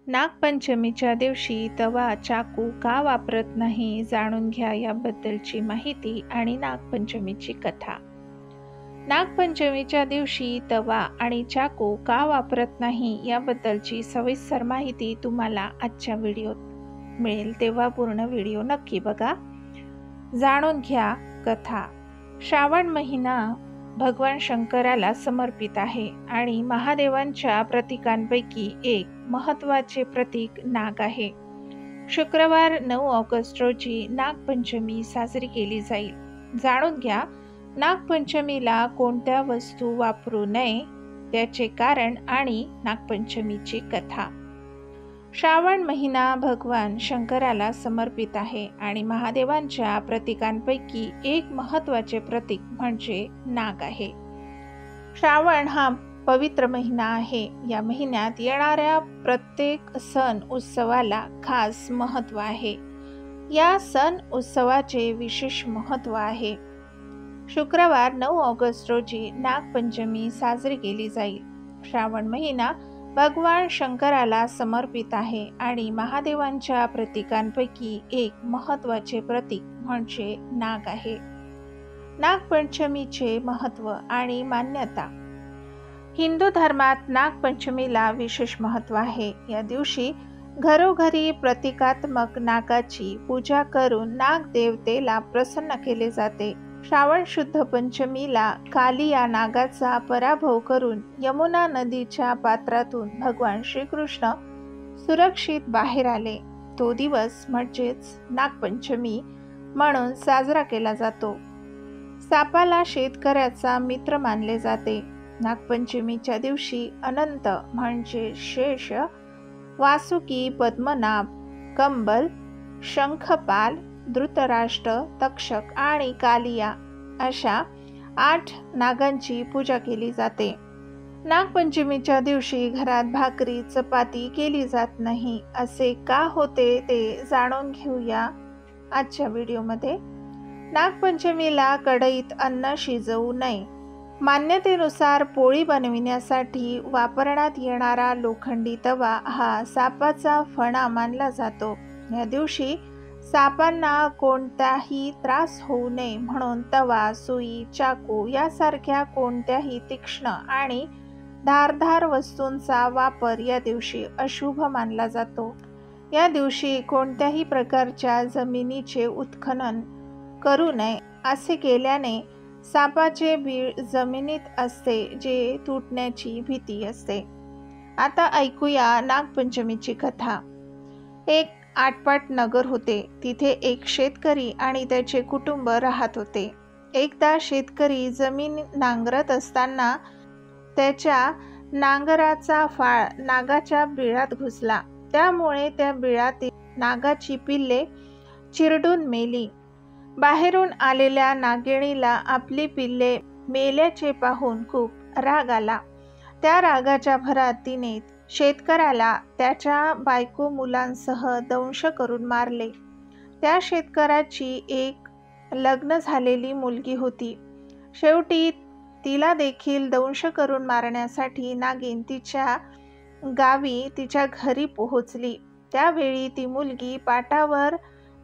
नागपंचमीच्या दिवशी तवा चाकू का वापरत नाही जाणून घ्या याबद्दलची माहिती आणि नागपंचमीची कथा। नागपंचमीच्या दिवशी तवा आणि चाकू का वापरत नाही याबद्दलची सविस्तर माहिती तुम्हाला आजच्या व्हिडिओत मिळेल, तेव्हा पूर्ण व्हिडिओ नक्की बघा। जाणून घ्या कथा। श्रावण महिना भगवान शंकराला समर्पित आहे आणि महादेवांच्या प्रतीकांपैकी एक महत्त्वाचे प्रतीक नाग आहे। शुक्रवार 9 ऑगस्ट रोजी नागपंचमी साजरी केली जाईल। जाणून घ्या नागपंचमीला कोणत्या वस्तू वापरू नये, त्याचे कारण आणि नागपंचमीची कथा। श्रावण महिना भगवान शंकराला समर्पित आहे आणि महादेवांच्या प्रतीकांपैकी एक महत्त्वाचे प्रतीक म्हणजे नाग आहे। श्रावण हा पवित्र महिना आहे। या महिन्यात येणाऱ्या प्रत्येक सण उत्सवाला खास महत्त्व आहे। या सण उत्सवाचे विशेष महत्त्व आहे। शुक्रवार 9 ऑगस्ट रोजी नागपंचमी साजरी केली जाईल। श्रावण महिना भगवान शंकराला समर्पित आहे आणि महादेवांच्या प्रतीकांपैकी एक महत्त्वाचे प्रतीक म्हणजे नाग आहे। नागपंचमीचे महत्त्व आणि मान्यता। हिंदू धर्मात नागपंचमीला विशेष महत्त्व आहे। या दिवशी घरोघरी प्रतिकात्मक नागाची पूजा करून नागदेवतेला प्रसन्न केले जाते। श्रावण शुद्ध पंचमीला काली या नागाचा पराभव करून यमुना नदीच्या पात्रातून भगवान श्रीकृष्ण सुरक्षित बाहेर आले। तो दिवस म्हणजेच नागपंचमी म्हणून साजरा केला जातो। सापाला शेतकऱ्याचा मित्र मानले जाते। नागपंचमीच्या दिवशी अनंत म्हणजे शेष, वासुकी, पद्मनाभ, कंबल, शंखपाल, धृतराष्ट्र, तक्षक आणि कालिया अशा 8 नागांची पूजा केली जाते। नागपंचमीच्या दिवशी घरात भाकरी चपाती केली जात नाही, असे का होते ते जाणून घेऊया आजच्या व्हिडिओमध्ये। नागपंचमीला कढईत अन्न शिजवू नये। मान्यतेनुसार पोळी बनविण्यासाठी वापरण्यात येणारा लोखंडी तवा हा सापाचा फणा मानला जातो। या दिवशी सापांना कोणताही त्रास होऊ नये म्हणून तवा, सुई, चाकू यासारख्या कोणत्याही तीक्ष्ण आणि धारदार वस्तूंचा वापर या दिवशी अशुभ मानला जातो। या दिवशी कोणत्याही प्रकारच्या जमिनीचे उत्खनन करू नये। असे केल्याने सापाचे बीळ जमिनीत असते, जे तुटण्याची भीती असते। आता ऐकूया नागपंचमीची कथा। एक आटपाट नगर होते। तिथे एक शेतकरी आणि त्याचे कुटुंब राहत होते। एकदा शेतकरी जमीन नांगरत असताना त्याच्या नांगराचा फाळ नागाच्या बिळात घुसला। त्यामुळे त्या बिळातील नागाची पिल्ले चिरडून मेली। बाहेरून आलेल्या नागिणीला आपली पिल्ले मेल्याचे पाहून खूप राग आला। त्या रागाच्या भरात तिने शेतकऱ्याला त्याच्या बायको मुलांसह दंश करून मारले। त्या शेतकऱ्याची एक लग्न झालेली मुलगी होती। शेवटी तिला देखील दंश करून मारण्यासाठी नागिन तिच्या गावी तिच्या घरी पोहोचली। त्यावेळी ती मुलगी पाटावर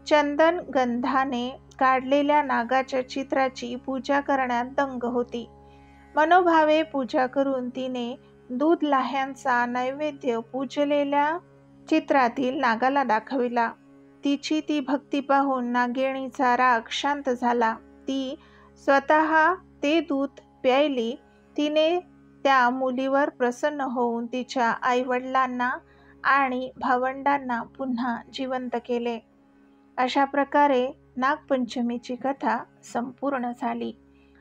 चंदन गंधाने काढलेल्या नागाच्या चित्राची पूजा करण्यात दंग होती। मनोभावे पूजा करून तिने दूध लाह्यांचा नैवेद्य पूजलेल्या चित्रातील नागाला दाखविला। तिची ती भक्ती पाहून नागिणीचा राग शांत झाला। ती स्वतः ते दूध प्यायली। तिने त्या मुलीवर प्रसन्न होऊन तिच्या आईवडिलांना आणि भावंडांना पुन्हा जिवंत केले। अशा प्रकारे नागपंचमीची कथा संपूर्ण झाली।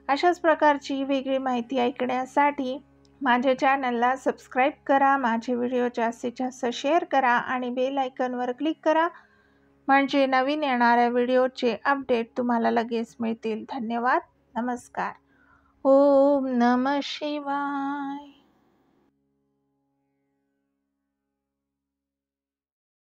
अशाच प्रकारची वेगळी माहिती ऐकण्यासाठी माझ्या चॅनलला सबस्क्राईब करा, माझे व्हिडिओ जास्तीत जास्त शेअर करा आणि बेल आयकॉनवर क्लिक करा, म्हणजे नवीन येणाऱ्या व्हिडिओचे अपडेट तुम्हाला लगेच मिळतील। धन्यवाद। नमस्कार। ओम नमः शिवाय।